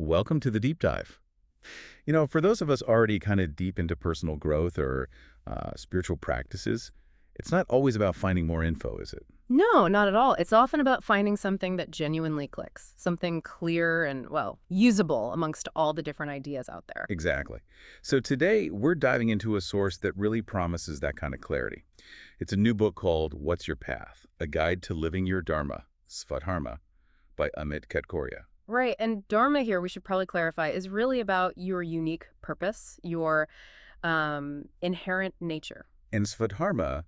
Welcome to the deep dive. For those of us already kind of deep into personal growth or spiritual practices, it's not always about finding more info, is it? No, not at all. It's often about finding something that genuinely clicks, something clear and, well, usable amongst all the different ideas out there. Exactly. So today we're diving into a source that really promises that kind of clarity. It's a new book called What's Your Path? A Guide to Living Your Dharma, Svadharma, by Amit Katkoria. Right, and Dharma here, we should probably clarify, is really about your unique purpose, your inherent nature. And Svadharma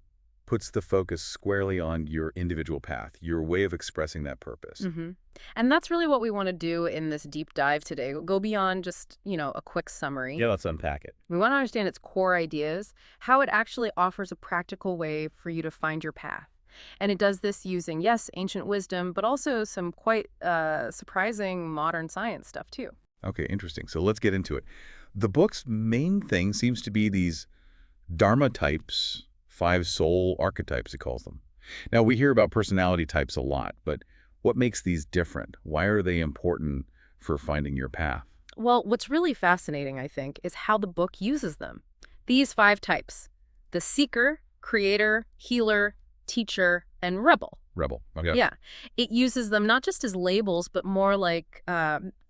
puts the focus squarely on your individual path, your way of expressing that purpose. hmm And that's really what we want to do in this deep dive today. Go beyond just, a quick summary. Yeah, let's unpack it. We want to understand its core ideas, how it actually offers a practical way for you to find your path. And it does this using, yes, ancient wisdom, but also some quite surprising modern science stuff, too. Okay, interesting. So let's get into it. The book's main thing seems to be these Dharma types, 5 soul archetypes, it calls them. Now, we hear about personality types a lot, but what makes these different? Why are they important for finding your path? Well, what's really fascinating, I think, is how the book uses them. These 5 types: the seeker, creator, healer, teacher, and rebel. Rebel. Okay. Yeah. It uses them not just as labels, but more like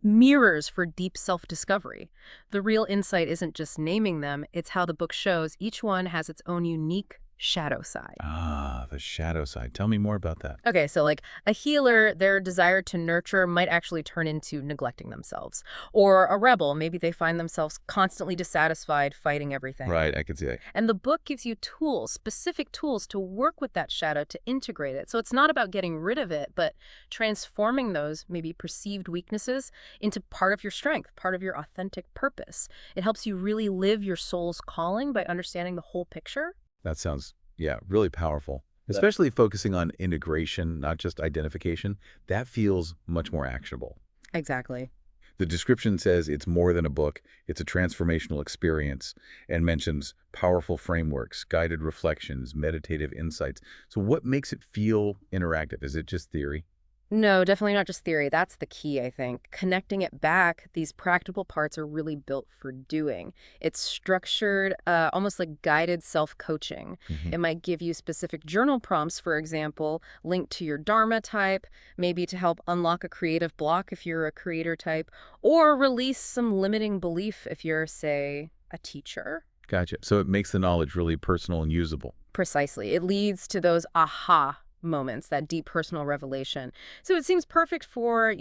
mirrors for deep self-discovery. The real insight isn't just naming them, it's how the book shows each one has its own unique shadow side. Ah, the shadow side. Tell me more about that. Okay, so like a healer, their desire to nurture might actually turn into neglecting themselves. Or a rebel, maybe they find themselves constantly dissatisfied, fighting everything. Right, I can see that. And the book gives you tools, specific tools to work with that shadow, to integrate it. So it's not about getting rid of it, but transforming those maybe perceived weaknesses into part of your strength, part of your authentic purpose. It helps you really live your soul's calling by understanding the whole picture. That sounds, yeah, really powerful. Especially focusing on integration, not just identification. That feels much more actionable. Exactly. The description says it's more than a book, it's a transformational experience, and mentions powerful frameworks, guided reflections, meditative insights. So what makes it feel interactive? Is it just theory? No, definitely not just theory. That's the key, I think. Connecting it back, these practical parts are really built for doing. It's structured, almost like guided self-coaching. Hmm. It might give you specific journal prompts, for example, linked to your Dharma type, maybe to help unlock a creative block if you're a creator type, or release some limiting belief if you're, say, a teacher. Gotcha. So it makes the knowledge really personal and usable. Precisely. It leads to those aha moments, that deep personal revelation. So it seems perfect for,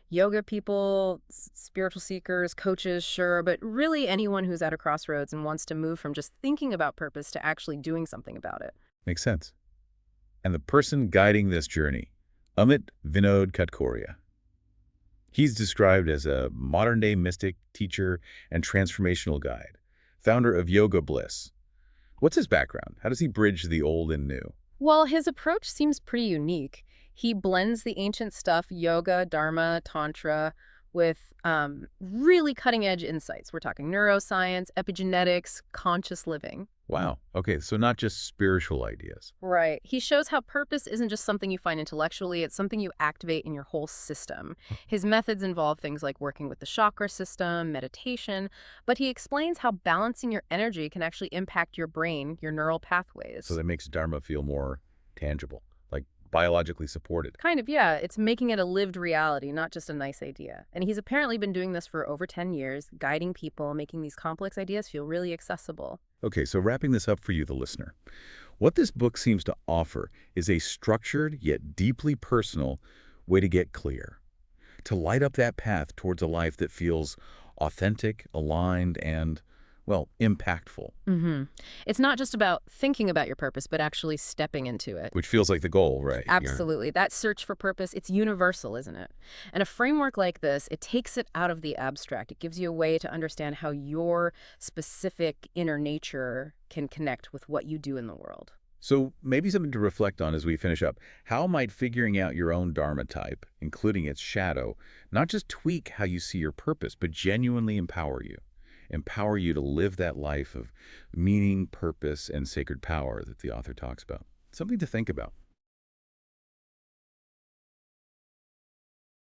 yoga people, spiritual seekers, coaches, sure, but really anyone who's at a crossroads and wants to move from just thinking about purpose to actually doing something about it. Makes sense. And the person guiding this journey, Amit Vinod Katkoria. He's described as a modern-day mystic, teacher, and transformational guide, founder of Yoga Bliss. What's his background? How does he bridge the old and new? Well, his approach seems pretty unique. He blends the ancient stuff, yoga, dharma, tantra, with really cutting-edge insights. We're talking neuroscience, epigenetics, conscious living. Wow. Okay, so not just spiritual ideas. Right. He shows how purpose isn't just something you find intellectually, it's something you activate in your whole system. His methods involve things like working with the chakra system, meditation, but he explains how balancing your energy can actually impact your brain, your neural So pathways. that makes Dharma feel more tangible, like biologically supported. Kind of, yeah. It's making it a lived reality, not just a nice idea. And he's apparently been doing this for over 10 years, guiding people, making these complex ideas feel really accessible. Okay, so wrapping this up for you, the listener. What this book seems to offer is a structured yet deeply personal way to get clear, to light up that path towards a life that feels authentic, aligned, and, well, impactful, hmm It's not just about thinking about your purpose, but actually stepping into it. which feels like the goal, right? Absolutely. That search for purpose, it's universal, isn't it? And a framework like this, it takes it out of the abstract. It gives you a way to understand how your specific inner nature can connect with what you do in the world. So maybe something to reflect on as we finish up. How might figuring out your own Dharma type, including its shadow, not just tweak how you see your purpose, but genuinely empower you? Empower you to live that life of meaning, purpose, and sacred power that the author talks about. Something to think about.